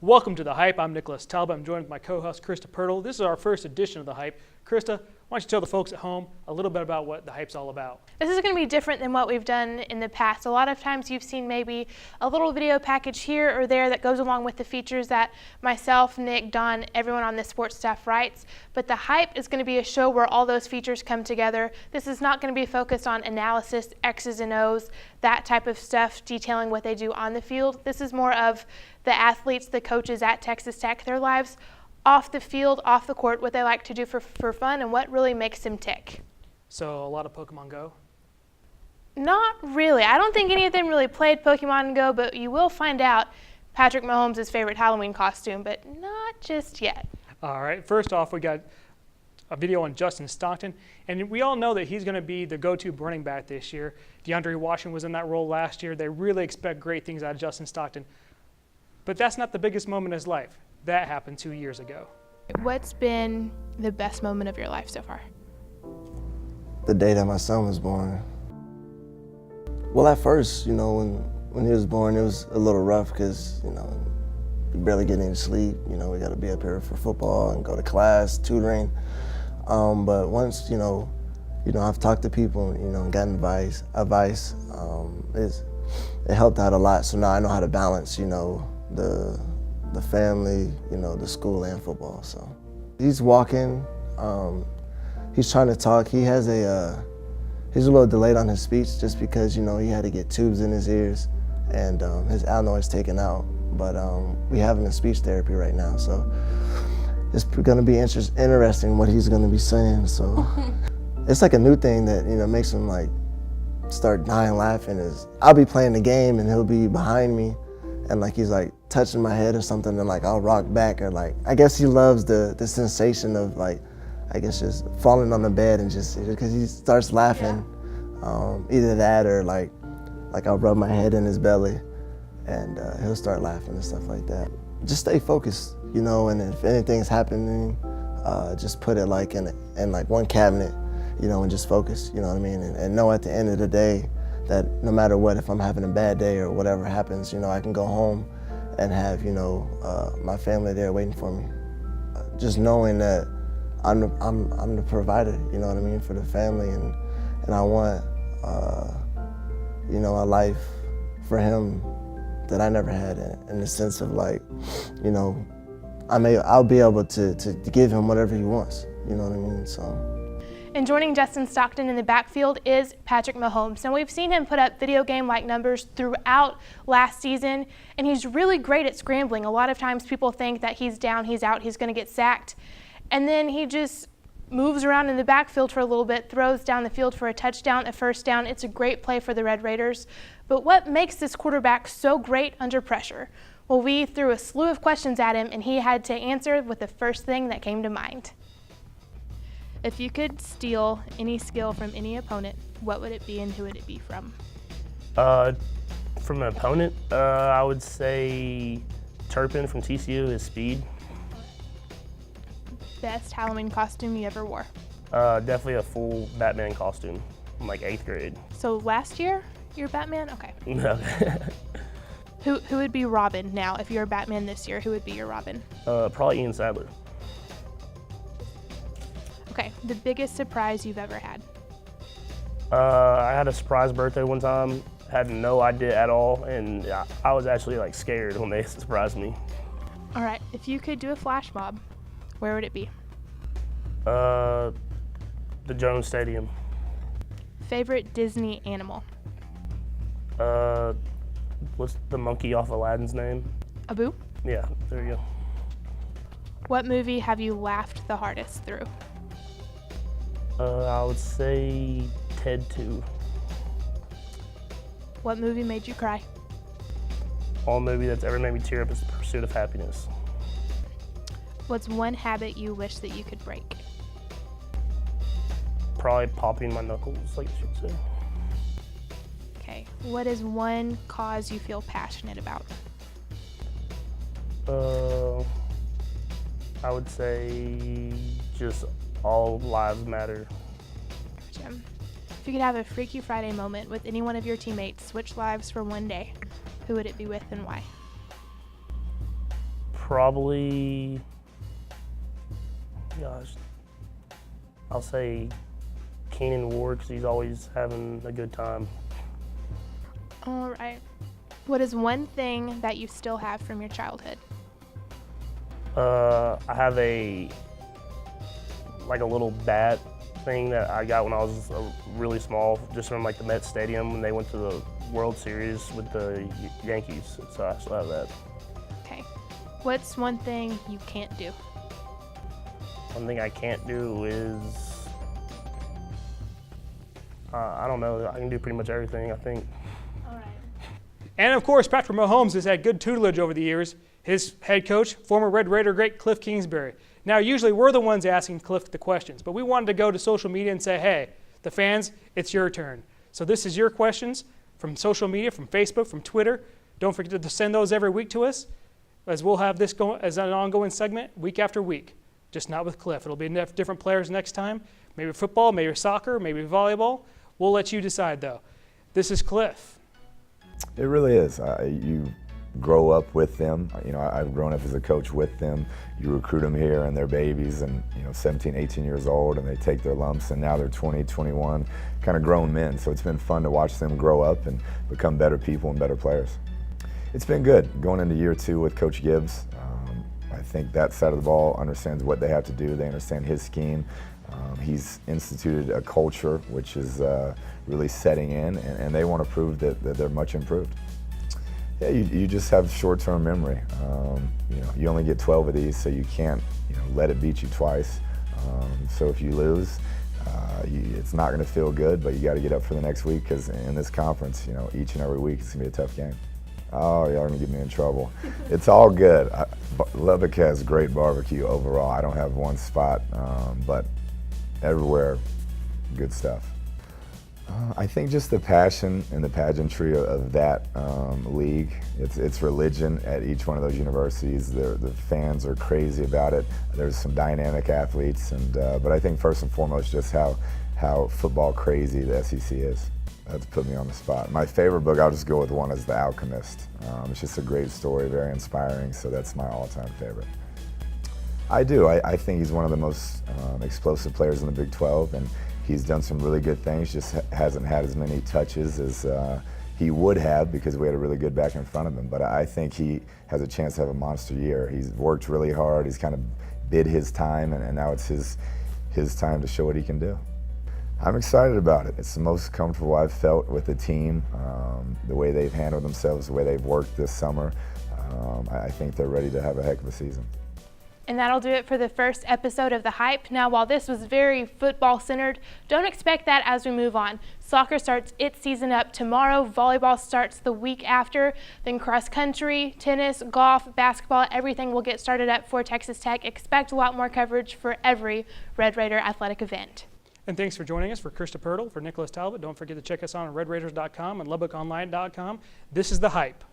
Welcome to The Hype. I'm Nicholas Talbot. I'm joined with my co-host, Krista Pirtle. This is our first edition of The Hype. Krista, why don't you tell the folks at home a little bit about what The Hype's all about? This is going to be different than what we've done in the past. A lot of times you've seen maybe a little video package here or there that goes along with the features that myself, Nick, Don, everyone on the sports staff writes. But The Hype is going to be a show where all those features come together. This is not going to be focused on analysis, X's and O's, that type of stuff, detailing what they do on the field. This is more of the athletes, the coaches at Texas Tech, their lives off the field, off the court, what they like to do for fun, and what really makes them tick. So a lot of Pokemon Go? Not really. I don't think any of them really played Pokemon Go, but you will find out Patrick Mahomes' favorite Halloween costume, but not just yet. All right, first off, we got a video on Justin Stockton, and we all know that he's going to be the go-to running back this year. DeAndre Washington was in that role last year. They really expect great things out of Justin Stockton. But that's not the biggest moment in his life. That happened 2 years ago. What's been the best moment of your life so far? The day that my son was born. Well, at first, when he was born, it was a little rough because, we barely get any sleep. We got to be up here for football and go to class, tutoring. But once, I've talked to people, and gotten advice. It helped out a lot. So now I know how to balance, the family, the school and football. So he's walking, he's trying to talk. He's a little delayed on his speech just because, he had to get tubes in his ears and his adenoids taken out. But we have him in speech therapy right now. So it's gonna be interesting what he's gonna be saying. So it's like a new thing that, makes him like start dying laughing is I'll be playing the game and he'll be behind me and like he's like touching my head or something and like I'll rock back or like I guess he loves the sensation of like I guess just falling on the bed and just because he starts laughing. Either that or like I'll rub my head in his belly and he'll start laughing and stuff like that. Just stay focused, and if anything's happening, just put it like in like one cabinet, and just focus, you know what I mean? And know at the end of the day that no matter what, if I'm having a bad day or whatever happens, I can go home and have, my family there waiting for me. Just knowing that I'm the provider, you know what I mean, for the family, and I want, a life for him that I never had in the sense of like, I'll be able to give him whatever he wants, you know what I mean, so. And joining Justin Stockton in the backfield is Patrick Mahomes. And we've seen him put up video game-like numbers throughout last season, and he's really great at scrambling. A lot of times people think that he's down, he's out, he's going to get sacked. And then he just moves around in the backfield for a little bit, throws down the field for a touchdown, a first down. It's a great play for the Red Raiders. But what makes this quarterback so great under pressure? Well, we threw a slew of questions at him, and he had to answer with the first thing that came to mind. If you could steal any skill from any opponent, what would it be and who would it be from? From an opponent, I would say Turpin from TCU, his speed. Best Halloween costume you ever wore? Definitely a full Batman costume in like 8th grade. So last year, you're Batman? Okay. No. Who would be Robin now? If you're Batman this year, who would be your Robin? Probably Ian Sadler. Okay, the biggest surprise you've ever had? I had a surprise birthday one time, had no idea at all, and I was actually like scared when they surprised me. All right, if you could do a flash mob, where would it be? The Jones Stadium. Favorite Disney animal? What's the monkey off Aladdin's name? Abu? Yeah, there you go. What movie have you laughed the hardest through? I would say Ted 2. What movie made you cry? All movie that's ever made me tear up is The Pursuit of Happiness. What's one habit you wish that you could break? Probably popping my knuckles, like you should say. Okay. What is one cause you feel passionate about? I would say just all lives matter. Gotcha. If you could have a Freaky Friday moment with any one of your teammates, switch lives for one day, who would it be with and why? Probably, gosh, I'll say Keenan Ward, because he's always having a good time. All right. What is one thing that you still have from your childhood? I have a little bat thing that I got when I was really small, just from like the Met Stadium when they went to the World Series with the Yankees. So I still have that. Okay. What's one thing you can't do? One thing I can't do is, I don't know, I can do pretty much everything, I think. All right. And of course, Patrick Mahomes has had good tutelage over the years. His head coach, former Red Raider great Kliff Kingsbury. Now, usually we're the ones asking Kliff the questions, but we wanted to go to social media and say, hey, the fans, it's your turn. So this is your questions from social media, from Facebook, from Twitter. Don't forget to send those every week to us, as we'll have this go as an ongoing segment week after week, just not with Kliff. It'll be different players next time, maybe football, maybe soccer, maybe volleyball. We'll let you decide, though. This is Kliff. It really is. You grow up with them. You know, I've grown up as a coach with them. You recruit them here and they're babies and, 17, 18 years old, and they take their lumps, and now they're 20, 21, kind of grown men. So it's been fun to watch them grow up and become better people and better players. It's been good going into year 2 with Coach Gibbs. I think that side of the ball understands what they have to do. They understand his scheme. He's instituted a culture which is really setting in, and they want to prove that they're much improved. Yeah, you just have short-term memory. You only get 12 of these, so you can't let it beat you twice. So if you lose, it's not going to feel good, but you got to get up for the next week, because in this conference, each and every week it's going to be a tough game. Oh, y'all are going to get me in trouble. It's all good. Lubbock has great barbecue overall. I don't have one spot, but everywhere, good stuff. I think just the passion and the pageantry of that league. It's religion at each one of those universities. The fans are crazy about it. There's some dynamic athletes, but I think first and foremost just how football crazy the SEC is. That's put me on the spot. My favorite book, I'll just go with one, is The Alchemist. It's just a great story, very inspiring, so that's my all-time favorite. I do. I think he's one of the most explosive players in the Big 12, and he's done some really good things, just hasn't had as many touches as he would have, because we had a really good back in front of him. But I think he has a chance to have a monster year. He's worked really hard. He's kind of bid his time, and now it's his time to show what he can do. I'm excited about it. It's the most comfortable I've felt with the team, the way they've handled themselves, the way they've worked this summer. I think they're ready to have a heck of a season. And that'll do it for the first episode of The Hype. Now, while this was very football-centered, don't expect that as we move on. Soccer starts its season up tomorrow. Volleyball starts the week after. Then cross-country, tennis, golf, basketball, everything will get started up for Texas Tech. Expect a lot more coverage for every Red Raider athletic event. And thanks for joining us. For Krista Pirtle, for Nicholas Talbot, don't forget to check us on redraiders.com and LubbockOnline.com. This is The Hype.